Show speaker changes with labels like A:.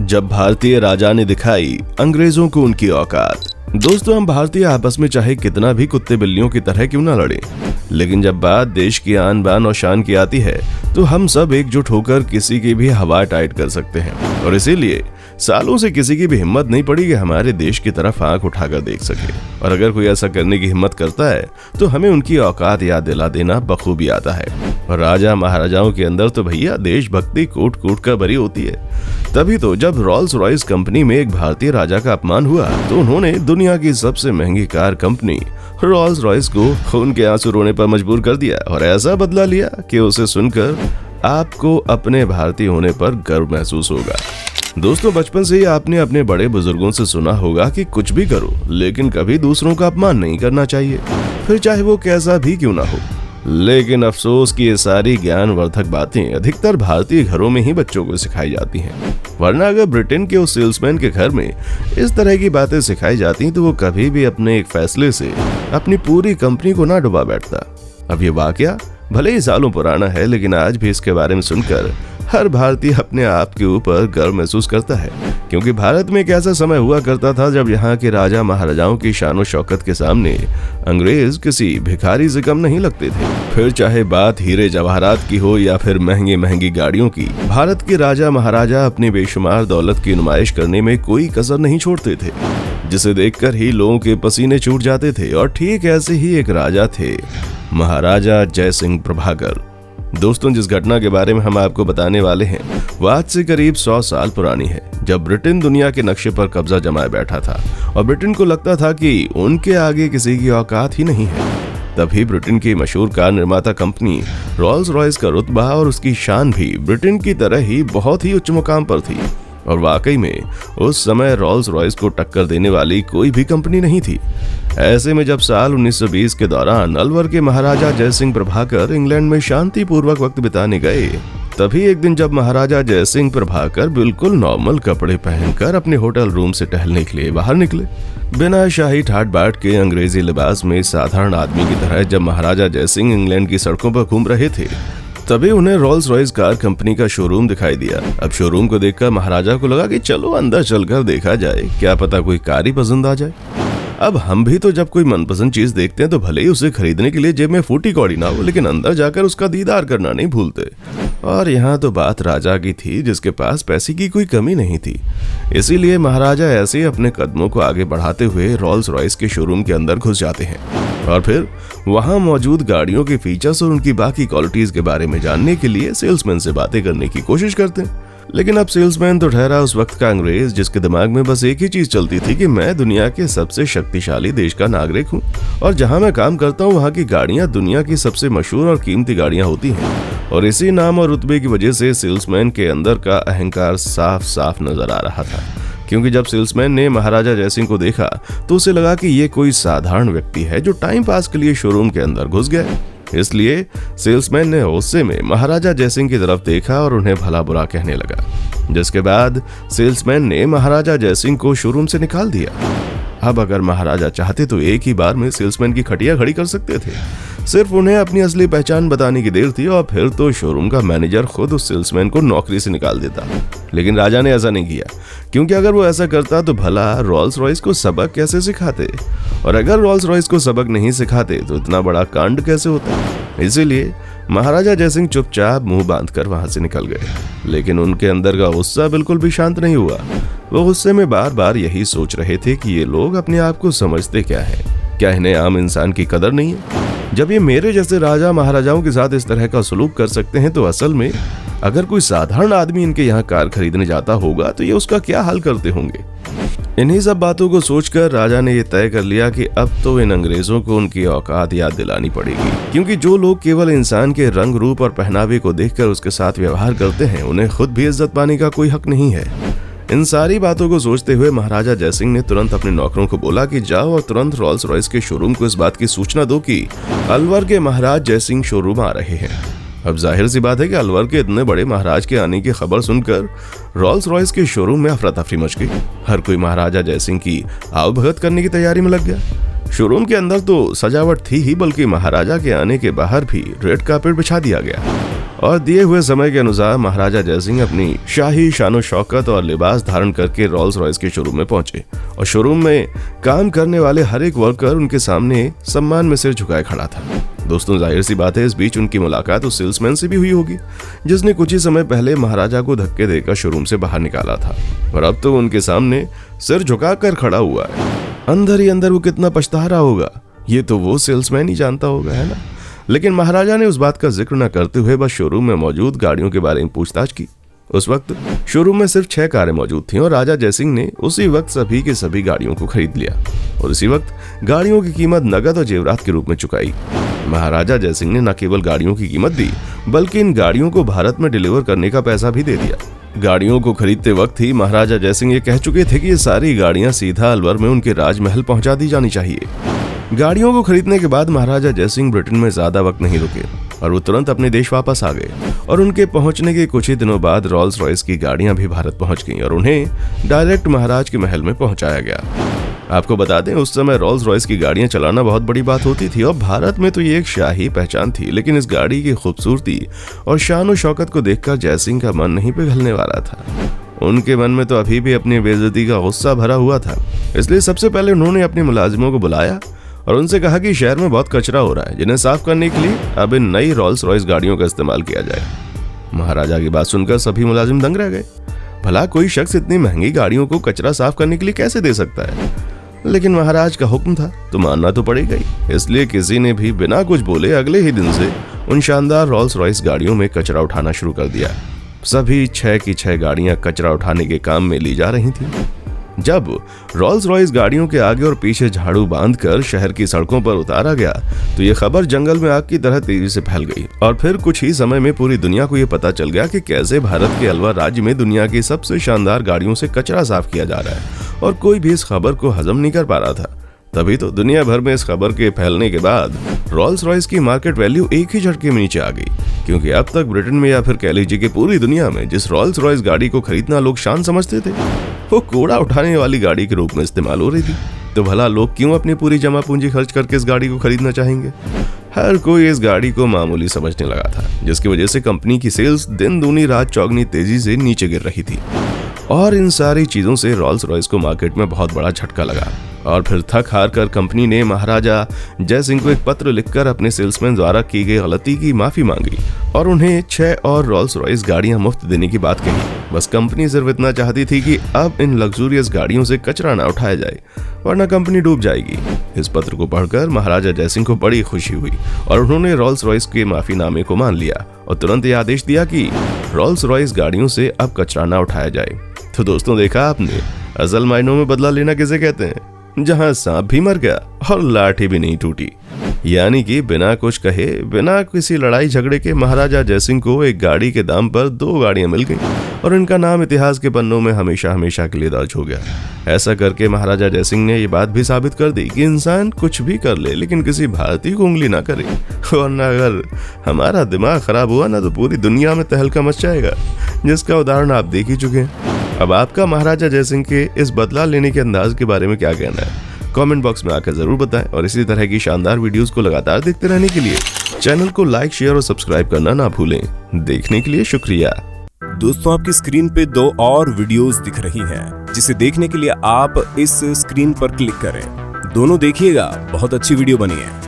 A: जब भारतीय राजा ने दिखाई अंग्रेजों को उनकी औकात। दोस्तों, हम भारतीय आपस में चाहे कितना भी कुत्ते बिल्लियों की तरह क्यों ना लड़ें, लेकिन जब बात देश की आन बान और शान की आती है तो हम सब एकजुट होकर किसी की भी हवा टाइट कर सकते हैं। और इसीलिए सालों से किसी की भी हिम्मत नहीं पड़ी कि हमारे देश की तरफ आंख उठाकर देख सके। और अगर कोई ऐसा करने की हिम्मत करता है तो हमें उनकी औकात याद दिला देना बखूबी आता है। और राजा महाराजाओं के अंदर तो भैया देशभक्ति कूट कूट कर भरी होती है। तभी तो जब रॉल्स रॉयस कंपनी में एक भारतीय राजा का अपमान हुआ तो उन्होंने दुनिया की सबसे महंगी कार कंपनी रॉल्स रॉयस को खून के आंसू रोने पर मजबूर कर दिया और ऐसा बदला लिया कि उसे सुनकर आपको अपने भारतीय होने पर गर्व महसूस होगा। दोस्तों, बचपन से ही आपने अपने बड़े बुजुर्गों से सुना होगा कि कुछ भी करो लेकिन कभी दूसरों का अपमान नहीं करना चाहिए, फिर चाहे वो कैसा भी क्यों ना हो। लेकिन अफसोस कि ये सारी ज्ञानवर्धक बातें अधिकतर भारतीय घरों में ही बच्चों को सिखाई जाती हैं। वरना अगर ब्रिटेन के उस सेल्समैन के घर में इस तरह की बातें सिखाई जाती तो वो कभी भी अपने एक फैसले से अपनी पूरी कंपनी को ना डुबा बैठता। अब ये वाकया भले ही सालों पुराना है, लेकिन आज भी इसके बारे में सुनकर हर भारतीय अपने आप के ऊपर गर्व महसूस करता है, क्योंकि भारत में एक ऐसा समय हुआ करता था जब यहाँ के राजा महाराजाओं की शान और शौकत के सामने अंग्रेज किसी भिखारी से कम नहीं लगते थे। फिर चाहे बात हीरे जवाहरात की हो या फिर महंगी महंगी गाड़ियों की, भारत के राजा महाराजा अपनी बेशुमार दौलत की नुमाइश करने में कोई कसर नहीं छोड़ते थे, जिसे देखकर ही लोगों के पसीने छूट जाते थे। और ठीक ऐसे ही एक राजा थे, महाराजा जय सिंह प्रभाकर। दोस्तों, जिस घटना के बारे में हम आपको बताने वाले हैं वो आज से करीब 100 साल पुरानी है, जब ब्रिटेन दुनिया के नक्शे पर कब्जा जमाए बैठा था और ब्रिटेन को लगता था कि उनके आगे किसी की औकात ही नहीं है। तभी ब्रिटेन की मशहूर कार निर्माता कंपनी रॉल्स रॉयस का रुतबा और उसकी शान भी ब्रिटेन की तरह ही बहुत ही उच्च मुकाम पर थी। और वाकई में उस समय रॉल्स रॉयस को टक्कर देने वाली कोई भी कंपनी नहीं थी। ऐसे में जब साल 1920 के दौरान अलवर के महाराजा जय सिंह प्रभाकर इंग्लैंड में शांतिपूर्वक वक्त बिताने गए, तभी एक दिन जब महाराजा जय सिंह प्रभाकर बिल्कुल नॉर्मल कपड़े पहनकर अपने होटल रूम से टहलने के लिए बाहर निकले, बिना शाही ठाट बाट के अंग्रेजी लिबास में साधारण आदमी की तरह जब महाराजा जय सिंह इंग्लैंड की सड़कों पर घूम रहे थे, तभी उन्हें रॉल्स रॉयस कार कंपनी का शोरूम दिखाई दिया। अब शोरूम को देखकर महाराजा को लगा कि चलो अंदर चलकर देखा जाए, क्या पता कोई कार ही पसंद आ जाए। अब हम भी तो जब कोई मनपसंद चीज देखते हैं तो भले ही उसे खरीदने के लिए जेब में फूटी कौड़ी ना हो, लेकिन अंदर जाकर उसका दीदार करना नहीं भूलते। और यहाँ तो बात राजा की थी, जिसके पास पैसे की कोई कमी नहीं थी। इसीलिए महाराजा ऐसे ही अपने कदमों को आगे बढ़ाते हुए रॉल्स रॉयस के शोरूम के अंदर घुस जाते हैं और फिर वहां मौजूद गाड़ियों के फीचर्स और उनकी बाकी क्वालिटीज के बारे में जानने के लिए सेल्समैन से बातें करने की कोशिश करते हैं। लेकिन अब सेल्समैन तो ठहरा उस वक्त का अंग्रेज, जिसके दिमाग में बस एक ही चीज चलती थी कि मैं दुनिया के सबसे शक्तिशाली देश का नागरिक हूँ और जहाँ मैं काम करता हूँ वहाँ की गाड़ियाँ दुनिया की सबसे मशहूर और कीमती गाड़ियाँ होती हैं। और इसी नाम और रुतबे की वजह से सेल्समैन के अंदर का अहंकार साफ साफ नजर आ रहा था, क्योंकि जब सेल्समैन ने महाराजा जय सिंह को देखा तो उसे लगा कि ये कोई साधारण व्यक्ति है जो टाइम पास के लिए शोरूम के अंदर घुस गया। इसलिए सेल्समैन ने गुस्से में महाराजा जय सिंह की तरफ देखा और उन्हें भला बुरा कहने लगा, जिसके बाद सेल्समैन ने महाराजा जय सिंह को शोरूम से निकाल दिया। अब अगर महाराजा चाहते तो एक ही बार में सेल्समैन की खटिया खड़ी कर सकते थे, सिर्फ उन्हें अपनी असली पहचान बताने की देर थी और फिर तो शोरूम का मैनेजर खुद उस सेल्समैन को नौकरी से निकाल देता। लेकिन राजा ने ऐसा नहीं किया, क्योंकि अगर वो ऐसा करता तो भला रॉल्स रॉयस को सबक कैसे सिखाते, और अगर रॉल्स रॉयस को सबक नहीं सिखाते तो इतना बड़ा कांड कैसे होता। इसीलिए महाराजा जय सिंह चुपचाप मुंह बांधकर वहां से निकल गए। लेकिन उनके अंदर का गुस्सा बिल्कुल भी शांत नहीं हुआ। वो गुस्से में बार बार यही सोच रहे थे कि ये लोग अपने आप को समझते क्या है, क्या इन्हें आम इंसान की कदर नहीं है। जब ये मेरे जैसे राजा महाराजाओं के साथ इस तरह का सलूक कर सकते हैं तो असल में अगर कोई साधारण आदमी इनके यहाँ कार खरीदने जाता होगा तो ये उसका क्या हाल करते होंगे। इन्हीं सब बातों को सोचकर राजा ने ये तय कर लिया कि अब तो इन अंग्रेजों को उनकी औकात याद दिलानी पड़ेगी, क्योंकि जो लोग केवल इंसान के रंग रूप और पहनावे को देखकर उसके साथ व्यवहार करते हैं, उन्हें खुद भी इज्जत पाने का कोई हक नहीं है। इन सारी बातों को सोचते हुए महाराजा जय सिंह ने तुरंत अपने नौकरों को बोला कि जाओ और तुरंत रॉल्स रॉयस के शोरूम को इस बात की सूचना दो कि अलवर के महाराज जय सिंह शोरूम आ रहे हैं। अब जाहिर सी बात है कि अलवर के इतने बड़े महाराज के आने की खबर सुनकर रॉल्स रॉयस के शोरूम में अफरा तफरी मच गई। हर कोई महाराजा जय सिंह की आवभगत करने की तैयारी में लग गया। शोरूम के अंदर तो सजावट थी ही, बल्कि महाराजा के आने के बाहर भी रेड कार्पेट बिछा दिया गया और दिए हुए समय के अनुसार महाराजा जयसिंह अपनी शाही शानो शौकत और लिबास धारण करके रॉल्स रॉयस के शोरूम में पहुंचे और शोरूम में काम करने वाले हर एक वर्कर उनके सामने सम्मान में सिर झुकाए खड़ा था। दोस्तों, जाहिर सी बात है इस बीच उनकी मुलाकात उस सेल्समैन से भी हुई होगी जिसने कुछ ही समय पहले महाराजा को धक्के देकर शोरूम से बाहर निकाला था और अब तो उनके सामने सिर झुकाकर खड़ा हुआ है। अंदर ही अंदर वो कितना पछता रहा होगा ये तो वो सेल्समैन ही जानता होगा, है ना। लेकिन महाराजा ने उस बात का जिक्र न करते हुए बस शोरूम में मौजूद गाड़ियों के बारे में पूछताछ की। उस वक्त शोरूम में सिर्फ 6 कारें मौजूद थीं और राजा जयसिंह ने उसी वक्त सभी के सभी गाड़ियों को खरीद लिया और इसी वक्त गाड़ियों की कीमत नगद और जेवरात के रूप में चुकाई। महाराजा जयसिंह ने न केवल गाड़ियों की कीमत दी बल्कि इन गाड़ियों को भारत में डिलीवर करने का पैसा भी दे दिया। गाड़ियों को खरीदते वक्त ही महाराजा जयसिंह ये कह चुके थे कि ये सारी गाड़ियां सीधा अलवर में उनके राजमहल पहुंचा दी जानी चाहिए। गाड़ियों को खरीदने के बाद महाराजा जयसिंह ब्रिटेन में ज्यादा वक्त नहीं रुके और वो तुरंत अपने देश वापस आ गए और उनके पहुंचने के कुछ ही दिनों बाद रॉल्स रॉयस की गाड़ियां भी भारत पहुंच गईं और उन्हें डायरेक्ट महाराज के महल में पहुंचाया गया। आपको बता दें उस समय रॉल्स रॉयस की गाड़ियां चलाना बहुत बड़ी बात होती थी और भारत में तो ये एक शाही पहचान थी, लेकिन इस गाड़ी की खूबसूरती और शान और शौकत को देखकर जयसिंह का मन नहीं पिघलने वाला था। उनके मन में तो अभी भी अपनी बेइज्जती का गुस्सा भरा हुआ था, इसलिए सबसे पहले उन्होंने अपने मुलाजिमों को बुलाया और उनसे कहा कि शहर में बहुत कचरा हो रहा है जिन्हें साफ करने के लिए अब इन नई रॉल्स रॉयस गाड़ियों का इस्तेमाल किया जाए। महाराजा की बात सुनकर सभी मुलाजिम दंग रह गए। भला कोई शख्स इतनी महंगी गाड़ियों को कचरा साफ करने के लिए कैसे दे सकता है, लेकिन महाराज का हुक्म था तो मानना तो पड़ेगा ही। इसलिए किसी ने भी बिना कुछ बोले अगले ही दिन से उन शानदार रॉल्स रॉयस गाड़ियों में कचरा उठाना शुरू कर दिया। सभी 6 की 6 गाड़ियां कचरा उठाने के काम में ली जा रही थी। जब रॉल्स रॉयस गाड़ियों के आगे और पीछे झाड़ू बांधकर शहर की सड़कों पर उतारा गया तो ये खबर जंगल में आग की तरह तेजी से फैल गई और फिर कुछ ही समय में पूरी दुनिया को ये पता चल गया कि कैसे भारत के अलवर राज्य में दुनिया की सबसे शानदार गाड़ियों से कचरा साफ किया जा रहा है और कोई भी इस खबर को हजम नहीं कर पा रहा था। तभी तो दुनिया भर में इस खबर के फैलने के बाद रॉल्स रॉयस की मार्केट वैल्यू एक ही झटके में नीचे आ गई, क्योंकि अब तक ब्रिटेन में या फिर कह लीजिए कि पूरी दुनिया में जिस रॉल्स रॉयस गाड़ी को खरीदना लोग शान समझते थे वो कूड़ा उठाने वाली गाड़ी के रूप में इस्तेमाल हो रही थी। तो भला लोग क्यों अपनी पूरी जमा पूंजी खर्च करके इस गाड़ी को खरीदना चाहेंगे। हर कोई इस गाड़ी को मामूली समझने लगा था, जिसकी वजह से कंपनी की सेल्स दिन दूनी रात चौगनी तेजी से नीचे गिर रही थी और इन सारी चीजों से रॉल्स रॉयस को मार्केट में बहुत बड़ा झटका लगा। और फिर थक हार कर कंपनी ने महाराजा जयसिंह को एक पत्र लिखकर अपने सेल्समैन द्वारा की गई गलती की माफी मांगी और उन्हें 6 और रॉल्स रॉयस गाड़ियां मुफ्त देने की बात कही। बस कंपनी सिर्फ इतना चाहती थी कि अब इन लग्जूरियस गाड़ियों से कचरा ना उठाया जाए वरना कंपनी डूब जाएगी। इस पत्र को पढ़कर महाराजा जयसिंह को बड़ी खुशी हुई और उन्होंने रॉल्स रॉयस के माफीनामे को मान लिया और तुरंत ये आदेश दिया कि रॉल्स रॉयस गाड़ियों से अब कचरा ना उठाया जाए। तो दोस्तों, देखा आपने असल मायनों में बदला लेना किसे कहते हैं, जहां सांप भी मर गया और लाठी भी नहीं टूटी। यानी कि बिना कुछ कहे, बिना किसी लड़ाई झगड़े के महाराजा जयसिंह को एक गाड़ी के दाम पर 2 गाड़ियां मिल गईं और इनका नाम इतिहास के पन्नों में हमेशा हमेशा के लिए दर्ज हो गया। ऐसा करके महाराजा जयसिंह ने ये बात भी साबित कर दी कि इंसान कुछ भी कर ले लेकिन किसी भारतीय को उंगली ना करे, वरना अगर हमारा दिमाग खराब हुआ ना तो पूरी दुनिया में तहलका मच जाएगा, जिसका उदाहरण आप देख ही चुके हैं। अब आपका महाराजा जयसिंह के इस बदला लेने के अंदाज के बारे में क्या कहना है, कमेंट बॉक्स में आकर जरूर बताएं और इसी तरह की शानदार वीडियोस को लगातार देखते रहने के लिए चैनल को लाइक, शेयर और सब्सक्राइब करना ना भूलें। देखने के लिए शुक्रिया।
B: दोस्तों, आपकी स्क्रीन पे 2 और वीडियोस दिख रही हैं, जिसे देखने के लिए आप इस स्क्रीन पर क्लिक करें। दोनों देखिएगा, बहुत अच्छी वीडियो बनी है।